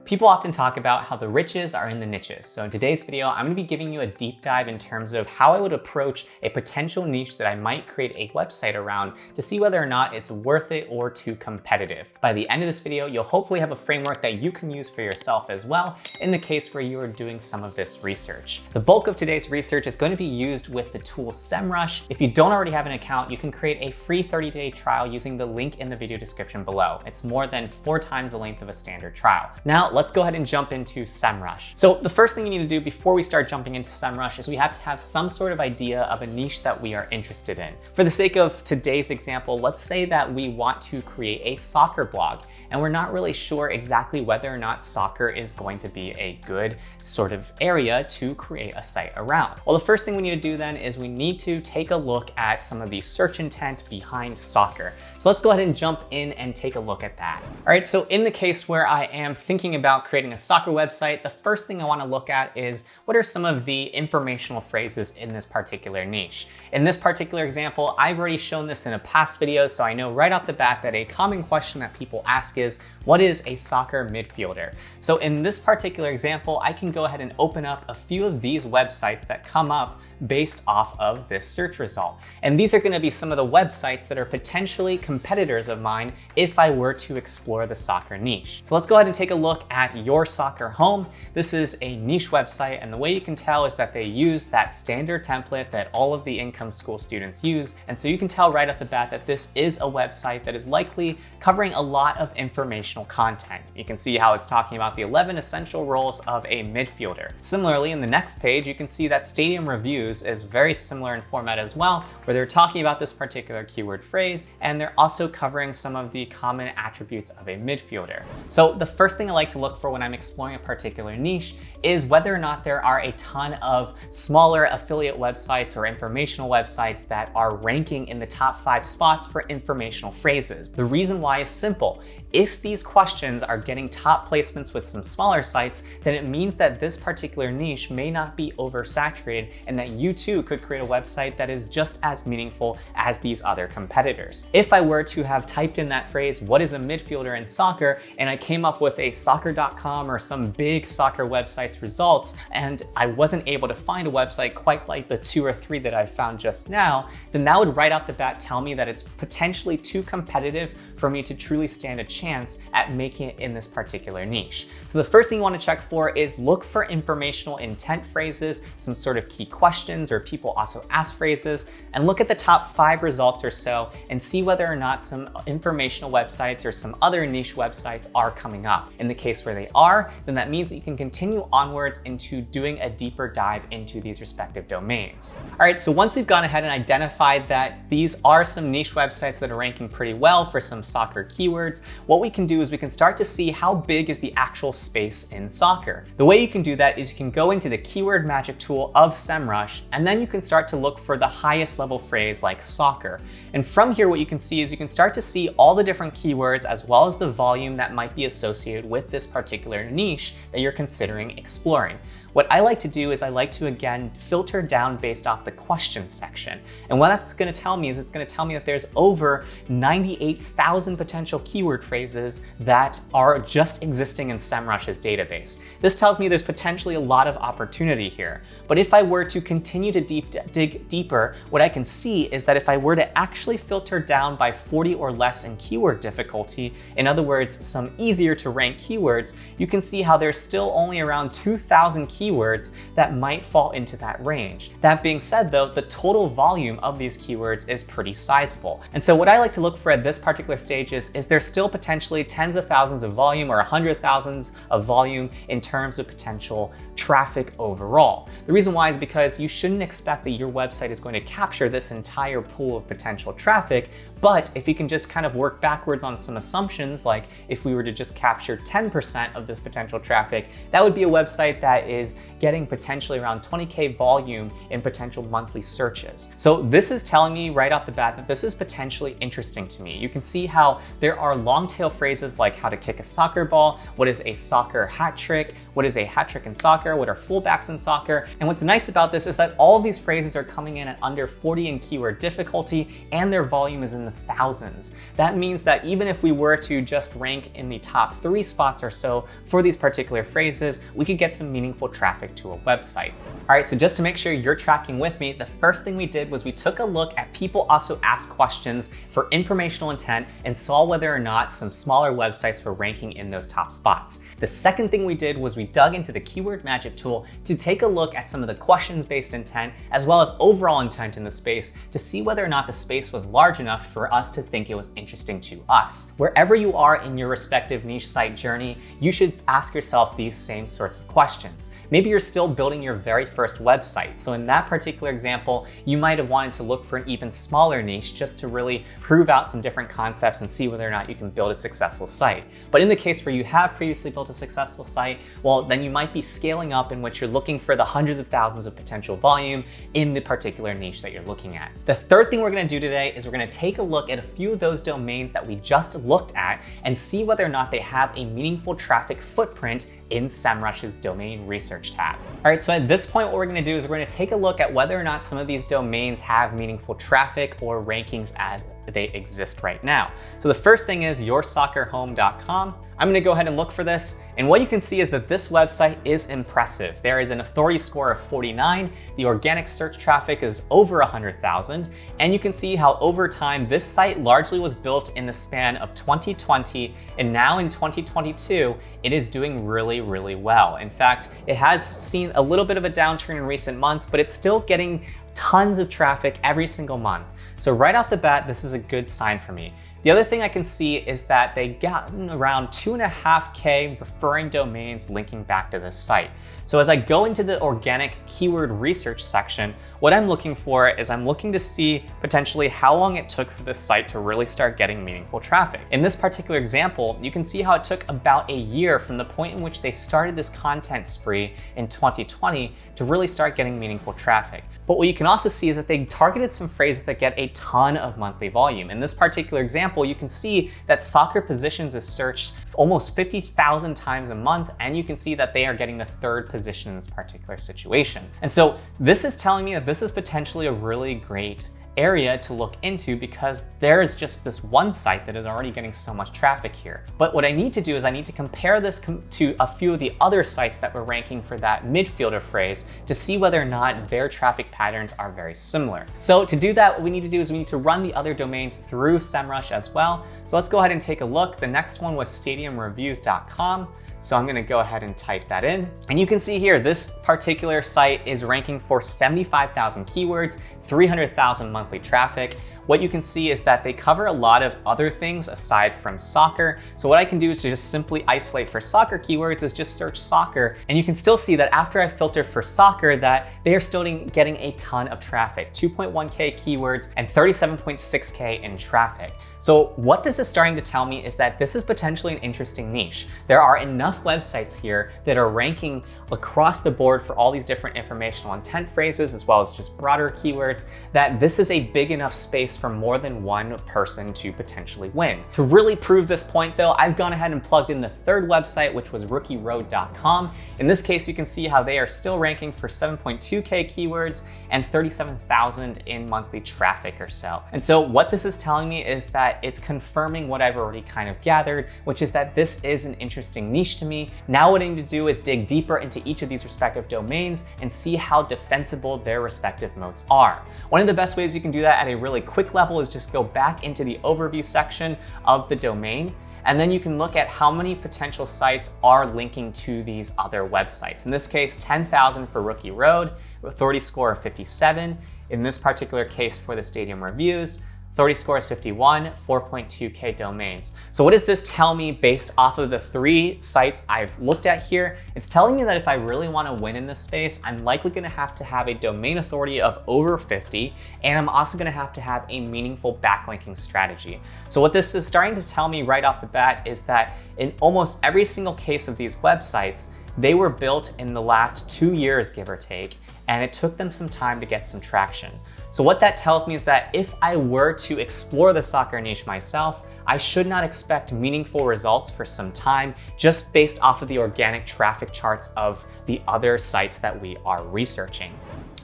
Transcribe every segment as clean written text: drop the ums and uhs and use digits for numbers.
People often talk about how the riches are in the niches. So in today's video, I'm going to be giving you a deep dive in terms of how I would approach a potential niche that I might create a website around to see whether or not it's worth it or too competitive. By the end of this video, you'll hopefully have a framework that you can use for yourself as well in the case where you are doing some of this research. The bulk of today's research is going to be used with the tool SEMrush. If you don't already have an account, you can create a free 30-day trial using the link in the video description below. It's more than 4 times the length of a standard trial. Now, let's go ahead and jump into SEMrush. So the first thing you need to do before we start jumping into SEMrush is we have to have some sort of idea of a niche that we are interested in. For the sake of today's example, let's say that we want to create a soccer blog and we're not really sure exactly whether or not soccer is going to be a good sort of area to create a site around. Well, the first thing we need to do then is we need to take a look at some of the search intent behind soccer. So let's go ahead and jump in and take a look at that. All right, so in the case where I am thinking about creating a soccer website, the first thing I want to look at is what are some of the informational phrases in this particular niche. In this particular example, I've already shown this in a past video, so I know right off the bat that a common question that people ask is, what is a soccer midfielder? So in this particular example, I can go ahead and open up a few of these websites that come up based off of this search result. And these are going to be some of the websites that are potentially competitors of mine if I were to explore the soccer niche. So let's go ahead and take a look at Your Soccer Home. This is a niche website, and the way you can tell is that they use that standard template that all of the income school students use. And so you can tell right off the bat that this is a website that is likely covering a lot of informational content. You can see how it's talking about the 11 essential roles of a midfielder. Similarly, in the next page, you can see that Stadium Reviews is very similar in format as well, where they're talking about this particular keyword phrase, and they're also covering some of the common attributes of a midfielder. So the first thing I like to look for when I'm exploring a particular niche is whether or not there are a ton of smaller affiliate websites or informational websites that are ranking in the top 5 spots for informational phrases. The reason why is simple. If these questions are getting top placements with some smaller sites, then it means that this particular niche may not be oversaturated and that you too could create a website that is just as meaningful as these other competitors. If I were to have typed in that phrase, what is a midfielder in soccer, and I came up with a soccer.com or some big soccer website's results, and I wasn't able to find a website quite like the 2 or 3 that I found just now, then that would right off the bat tell me that it's potentially too competitive for me to truly stand a chance at making it in this particular niche. So the first thing you want to check for is look for informational intent phrases, some sort of key questions or people also ask phrases, and look at the top 5 results or so and see whether or not some informational websites or some other niche websites are coming up. In the case where they are, then that means that you can continue onwards into doing a deeper dive into these respective domains. All right, so once we've gone ahead and identified that these are some niche websites that are ranking pretty well for some soccer keywords, what we can do is we can start to see how big is the actual space in soccer. The way you can do that is you can go into the keyword magic tool of SEMrush, and then you can start to look for the highest level phrase like soccer. And from here, what you can see is you can start to see all the different keywords as well as the volume that might be associated with this particular niche that you're considering exploring. What I like to do is I like to, again, filter down based off the questions section. And what that's going to tell me is it's going to tell me that there's over 98,000 potential keyword phrases that are just existing in SEMrush's database. This tells me there's potentially a lot of opportunity here. But if I were to continue to dig deeper, what I can see is that if I were to actually filter down by 40 or less in keyword difficulty, in other words, some easier to rank keywords, you can see how there's still only around 2,000 keywords that might fall into that range. That being said though, the total volume of these keywords is pretty sizable. And so what I like to look for at this particular stage is there still potentially tens of thousands of volume or 100,000s of volume in terms of potential traffic overall. The reason why is because you shouldn't expect that your website is going to capture this entire pool of potential traffic, but if you can just kind of work backwards on some assumptions, like if we were to just capture 10% of this potential traffic, that would be a website that is getting potentially around 20K volume in potential monthly searches. So this is telling me right off the bat that this is potentially interesting to me. You can see how there are long tail phrases like how to kick a soccer ball, what is a soccer hat trick, what is a hat trick in soccer, what are fullbacks in soccer. And what's nice about this is that all of these phrases are coming in at under 40 in keyword difficulty and their volume is in the thousands. That means that even if we were to just rank in the top 3 spots or so for these particular phrases, we could get some meaningful traffic to a website. All right, so just to make sure you're tracking with me, the first thing we did was we took a look at people also asked questions for informational intent and saw whether or not some smaller websites were ranking in those top spots. The second thing we did was we dug into the Keyword Magic tool to take a look at some of the questions-based intent as well as overall intent in the space to see whether or not the space was large enough for us to think it was interesting to us. Wherever you are in your respective niche site journey, you should ask yourself these same sorts of questions. Maybe you're still building your very first website. So in that particular example, you might have wanted to look for an even smaller niche just to really prove out some different concepts and see whether or not you can build a successful site. But in the case where you have previously built a successful site, well, then you might be scaling up in which you're looking for the hundreds of thousands of potential volume in the particular niche that you're looking at. The third thing we're gonna do today is we're gonna take a look at a few of those domains that we just looked at and see whether or not they have a meaningful traffic footprint in SEMrush's domain research tab. All right, so at this point, what we're gonna do is we're gonna take a look at whether or not some of these domains have meaningful traffic or rankings as they exist right now. So the first thing is yoursoccerhome.com. I'm gonna go ahead and look for this. And what you can see is that this website is impressive. There is an authority score of 49. The organic search traffic is over 100,000. And you can see how over time, this site largely was built in the span of 2020. And now in 2022, it is doing really, really well. In fact, it has seen a little bit of a downturn in recent months, but it's still getting tons of traffic every single month. So right off the bat, this is a good sign for me. The other thing I can see is that they gotten around 2.5K referring domains linking back to this site. So as I go into the organic keyword research section, what I'm looking for is I'm looking to see potentially how long it took for this site to really start getting meaningful traffic. In this particular example, you can see how it took about a year from the point in which they started this content spree in 2020 to really start getting meaningful traffic. But what you can also see is that they targeted some phrases that get a ton of monthly volume. In this particular example, you can see that soccer positions is searched almost 50,000 times a month, and you can see that they are getting the 3rd position in this particular situation. And so this is telling me that this is potentially a really great area to look into because there is just this one site that is already getting so much traffic here. But what I need to do is I need to compare this to a few of the other sites that were ranking for that midfielder phrase to see whether or not their traffic patterns are very similar. So to do that, what we need to do is we need to run the other domains through SEMrush as well. So let's go ahead and take a look. The next one was stadiumreviews.com. So I'm gonna go ahead and type that in. And you can see here, this particular site is ranking for 75,000 keywords, 300,000 monthly traffic. What you can see is that they cover a lot of other things aside from soccer. So what I can do to just simply isolate for soccer keywords is just search soccer. And you can still see that after I filter for soccer that they are still getting a ton of traffic, 2.1K keywords and 37.6K in traffic. So what this is starting to tell me is that this is potentially an interesting niche. There are enough websites here that are ranking across the board for all these different informational intent phrases, as well as just broader keywords, that this is a big enough space for more than one person to potentially win. To really prove this point though, I've gone ahead and plugged in the 3rd website, which was rookieroad.com. In this case, you can see how they are still ranking for 7.2K keywords and 37,000 in monthly traffic or so. And so what this is telling me is that it's confirming what I've already kind of gathered, which is that this is an interesting niche to me. Now what I need to do is dig deeper into each of these respective domains and see how defensible their respective moats are. One of the best ways you can do that at a really quick level is just go back into the overview section of the domain, and then you can look at how many potential sites are linking to these other websites. In this case, 10,000 for Rookie Road, authority score of 57. In this particular case for the Stadium Reviews, authority score is 51, 4.2K domains. So what does this tell me based off of the 3 sites I've looked at here? It's telling me that if I really want to win in this space, I'm likely going to have a domain authority of over 50, and I'm also going to have a meaningful backlinking strategy. So what this is starting to tell me right off the bat is that in almost every single case of these websites, they were built in the last 2 years, give or take, and it took them some time to get some traction. So what that tells me is that if I were to explore the soccer niche myself, I should not expect meaningful results for some time just based off of the organic traffic charts of the other sites that we are researching.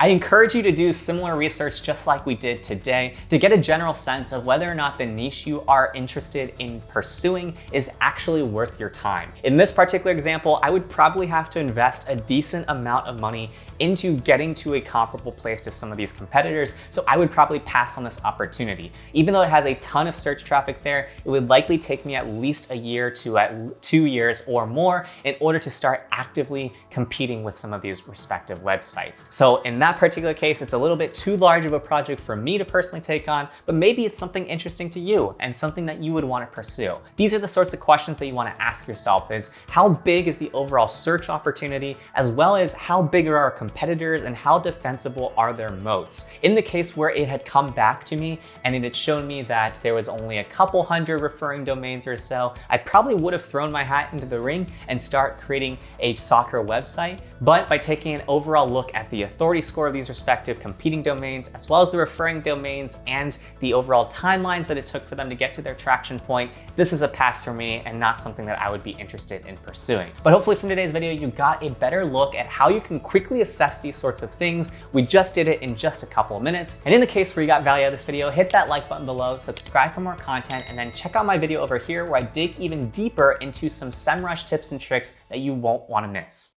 I encourage you to do similar research just like we did today to get a general sense of whether or not the niche you are interested in pursuing is actually worth your time. In this particular example, I would probably have to invest a decent amount of money into getting to a comparable place to some of these competitors, so I would probably pass on this opportunity. Even though it has a ton of search traffic there, it would likely take me at least a year to 2 years or more in order to start actively competing with some of these respective websites. So in that particular case, it's a little bit too large of a project for me to personally take on, but maybe it's something interesting to you and something that you would want to pursue. These are the sorts of questions that you want to ask yourself: is how big is the overall search opportunity, as well as how big are our competitors and how defensible are their moats. In the case where it had come back to me and it had shown me that there was only a couple hundred referring domains or so, I probably would have thrown my hat into the ring and start creating a soccer website. But by taking an overall look at the authority score of these respective competing domains, as well as the referring domains and the overall timelines that it took for them to get to their traction point, this is a pass for me and not something that I would be interested in pursuing. But hopefully from today's video, you got a better look at how you can quickly assess these sorts of things. We just did it in just a couple of minutes. And in the case where you got value out of this video, hit that like button below, subscribe for more content, and then check out my video over here where I dig even deeper into some SEMrush tips and tricks that you won't want to miss.